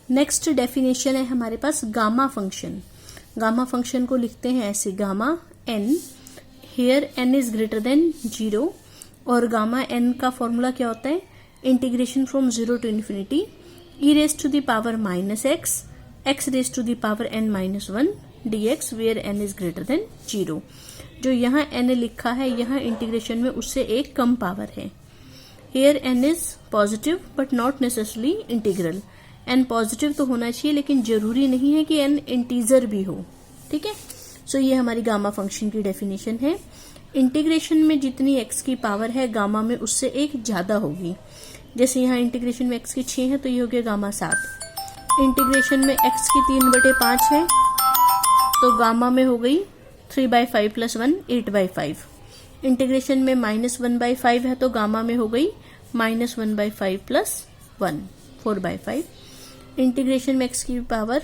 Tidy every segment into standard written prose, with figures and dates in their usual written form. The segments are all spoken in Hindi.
नेक्स्ट डेफिनेशन है हमारे पास गामा फंक्शन। गामा फंक्शन को लिखते हैं ऐसे, gamma N, here N is greater than 0, और गामा एन का फॉर्मूला क्या होता है, integration from 0 to infinity e raise to the power -x, x raise to the power n-1 dx where n is greater than 0। जो यहाँ n लिखा है यहाँ इंटीग्रेशन में उससे एक कम पावर है। Here n is positive but not necessarily integral. n positive तो होना चाहिए लेकिन जरूरी नहीं है कि n इंटीजर भी हो, ठीक है। सो ये हमारी गामा फंक्शन की डेफिनेशन है। इंटीग्रेशन में जितनी x की पावर है गामा में उससे एक ज्यादा होगी। जैसे यहाँ इंटीग्रेशन में x की 6 है तो ये हो गया गामा 7। इंटीग्रेशन में x की 3/5 है तो गामा में हो गई 3/5 + 1 8/5। इंटीग्रेशन में -1/5 है तो गामा में हो गई -1/5 + 1 4/5। इंटीग्रेशन में x की पावर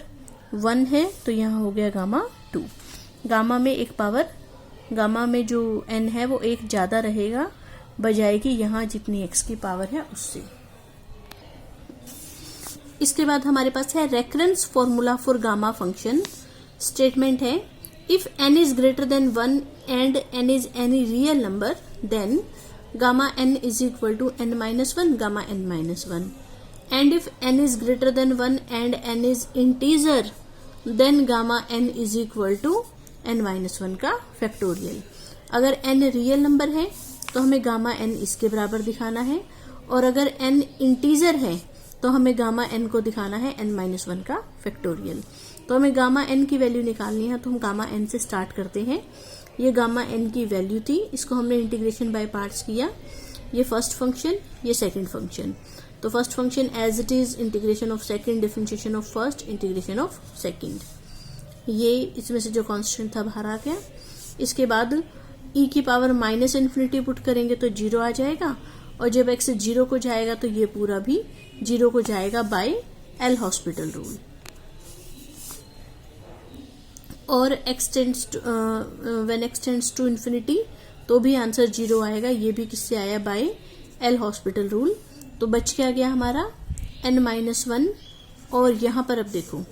1 है तो यहाँ हो गया गामा 2। गामा में एक पावर, गामा में जो n है वो एक ज्यादा रहेगा बजाय कि यहाँ जितनी x की पावर है उससे। इसके बाद हमारे पास है recurrence formula for gamma function. Statement है, if n is greater than 1 and n is any real number then gamma n is equal to n-1 gamma n-1, and if n is greater than 1 and n is integer then gamma n is equal to n-1 का फैक्टोरियल। अगर n रियल नंबर है तो हमें गामा n इसके बराबर दिखाना है, और अगर n इंटीजर है तो हमें गामा n को दिखाना है n-1 का फैक्टोरियल। तो हमें गामा n की वैल्यू निकालनी है तो हम गामा n से स्टार्ट करते हैं। ये गामा n की वैल्यू थी, इसको हमने इंटीग्रेशन बाय पार्ट्स किया। ये फर्स्ट फंक्शन, ये सेकंड फंक्शन। तो first function as it is, integration of second, differentiation of first, integration of second. ये इसमें से जो कांस्टेंट था बाहर आ गया। इसके बाद e की पावर -∞ पुट करेंगे तो 0 आ जाएगा, और जब x 0 को जाएगा तो ये पूरा भी 0 को जाएगा बाय एल हॉस्पिटल रूल। और when x tends to infinity तो भी आंसर 0 आएगा, ये भी किससे आया, बाय एल हॉस्पिटल रूल। तो बच क्या गया हमारा n-1, और यहाँ पर अब देखो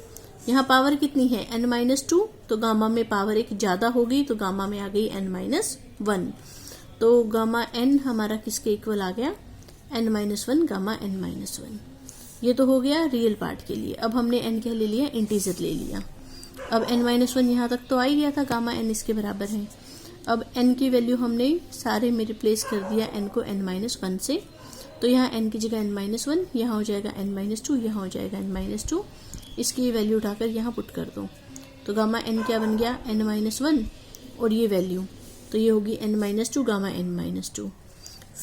यहाँ पावर कितनी है n-2, तो गामा में पावर एक ज्यादा होगी तो गामा में आ गई n-1। तो गामा n हमारा किसके इक्वल आ गया, n-1 गामा n-1। ये तो हो गया रियल पार्ट के लिए। अब हमने n क्या ले लिया, इंटीजर ले लिया। अब n-1 यहाँ तक तो आ ही गया था, गामा n इसके बराबर है। अब n की वैल्यू हमने सारे में रिप्लेस कर दिया n को n-1 से, तो यहाँ n की जगह n-1, यहाँ हो जाएगा n-2, यहाँ हो जाएगा n-2। इसकी वैल्यू उठाकर यहाँ पुट कर दो तो गामा n क्या बन गया, n-1, और ये वैल्यू तो ये होगी n-2 गामा n-2।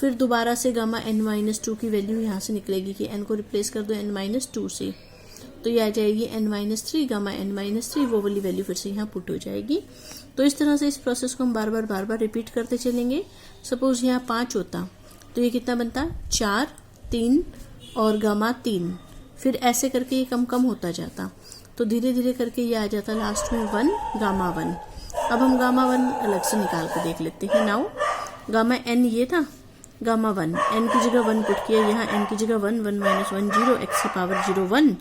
फिर दोबारा से गामा n-2 की वैल्यू यहाँ से निकलेगी कि n को रिप्लेस कर दो n-2 से, तो ये आ जाएगी n-3 गामा n-3, वो वाली वैल्यू फिर से यहाँ पुट हो जाएगी। तो इस तरह से इस प्रोसेस को हम बार बार रिपीट करते चलेंगे। सपोज यहाँ 5 होता तो ये कितना बनता, 4, 3 और गामा 3। फिर ऐसे करके ये कम होता जाता, तो धीरे धीरे करके ये आ जाता लास्ट में 1 गामा 1। अब हम गामा 1 अलग से निकाल कर देख लेते हैं। नाउ गामा n ये था, गामा 1, n की जगह 1 पुट किया, यहाँ n की जगह 1, 1 - 1 0, x की पावर 0 1,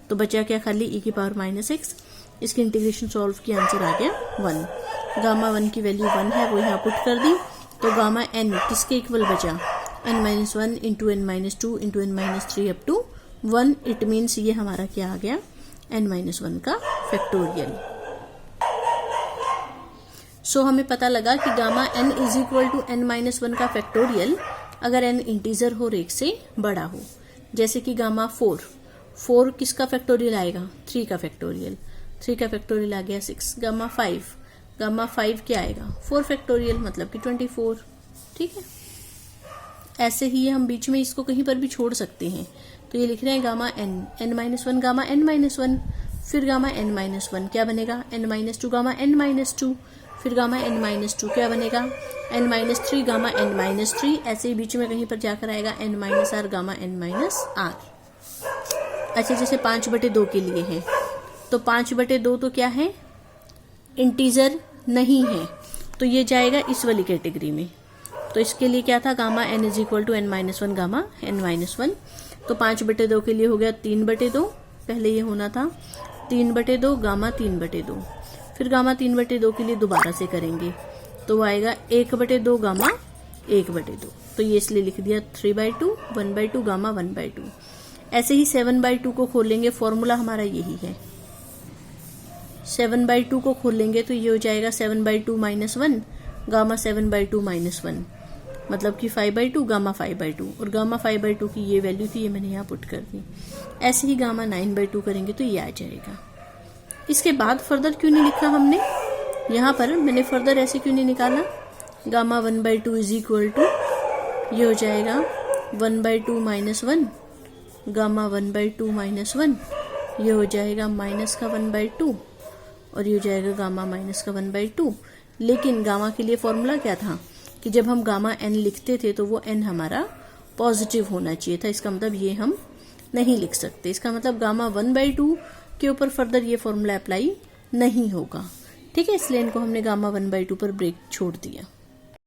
तो बचा क्या खाली e की पावर -x। इसकी इंटीग्रेशन सॉल्व किया, आंसर आ गया 1। गामा 1 की वैल्यू 1 है, वो यहाँ पुट कर दी, तो गामा n किसके इक्वल बचा, n-1 into n-2 into n-3 up to 1। It means ये हमारा क्या आ गया, n-1 का फैक्टोरियल। सो हमें पता लगा कि gamma n is equal to n-1 का फैक्टोरियल अगर n इंटीजर हो और 1 से बड़ा हो। जैसे कि गामा 4 किसका फैक्टोरियल आएगा, 3 का फैक्टोरियल, 3 का फैक्टोरियल आ गया 6। गामा 5 क्या आएगा, 4 फैक्टोरियल मतलब कि 24, ठीक है। ऐसे ही हम बीच में इसको कहीं पर भी छोड़ सकते हैं, तो ये लिख रहे हैं गामा n-1 गामा n-1, फिर गामा n-1 क्या बनेगा, n-2 गामा n-2, फिर गामा n-2 क्या बनेगा, n-3 गामा n-3। ऐसे ही बीच में कहीं पर जाकर आएगा n-r गामा n-r। अच्छा, जैसे 5/2 के लिए है, तो 5/2 तो क्या है, इंटीजर नहीं है, तो ये जाएगा इस वाली कैटेगरी में। तो इसके लिए क्या था, gamma n is equal to n-1 gamma n-1। तो 5/2 के लिए हो गया 3/2, पहले ये होना था 3/2 गामा 3/2, फिर गामा 3/2 के लिए दोबारा से करेंगे तो वो आएगा 1/2 गामा 1/2। तो ये इसलिए लिख दिया 3/2 1/2 गामा 1/2। ऐसे ही 7/2 को खोलेंगे, फॉर्मूला हमारा यही है। 7/2 को खोलेंगे तो ये हो जाएगा 7/2 -1 गामा 7/2 -1, मतलब कि 5/2 गामा 5/2, और गामा 5/2 की ये वैल्यू थी, ये मैंने यहाँ पुट कर दी। ऐसे ही गामा 9/2 करेंगे तो ये आ जाएगा। इसके बाद फर्दर क्यों नहीं लिखा हमने, यहाँ पर मैंने फर्दर ऐसे क्यों नहीं निकाला, गामा 1/2 इज इक्वल टू ये हो जाएगा 1/2 -1 गामा 1/2 -1, ये हो जाएगा माइनस का 1/2 और ये हो जाएगा गामा माइनस का 1/2। लेकिन गामा के लिए फॉर्मूला क्या था कि जब हम गामा n लिखते थे तो वो n हमारा पॉजिटिव होना चाहिए था। इसका मतलब ये हम नहीं लिख सकते, इसका मतलब गामा 1/2 के ऊपर फर्दर ये फॉर्मूला अप्लाई नहीं होगा। ठीक है, इसलिए इनको हमने गामा 1/2 पर ब्रेक छोड़ दिया।